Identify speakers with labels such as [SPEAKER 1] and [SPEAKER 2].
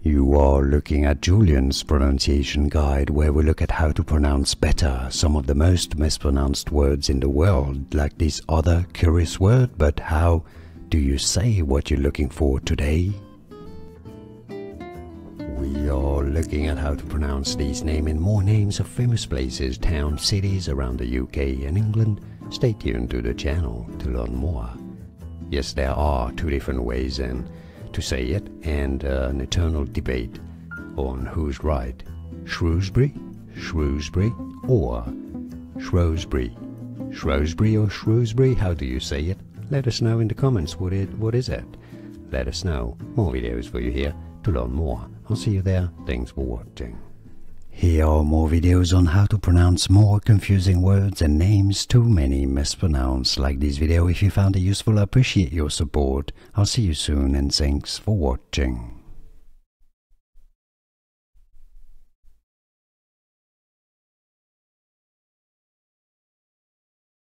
[SPEAKER 1] You are looking at Julian's pronunciation guide, where we look at how to pronounce better some of the most mispronounced words in the world, like this other curious word. But how do you say what you're looking for today? We are looking at how to pronounce these names and more names of famous places, towns, cities around the UK and England. Stay tuned to the channel to learn more. Yes, there are two different ways to say it, and an eternal debate on who's right. Shrewsbury, Shrewsbury, or Shrewsbury. Shrewsbury or Shrewsbury, how do you say it? Let us know in the comments. What is it? Let us know. More videos for you here to learn more. I'll see you there. Thanks for watching. Here are more videos on how to pronounce more confusing words and names too many mispronounced. Like this video if you found it useful. I appreciate your support. I'll see you soon and thanks for watching.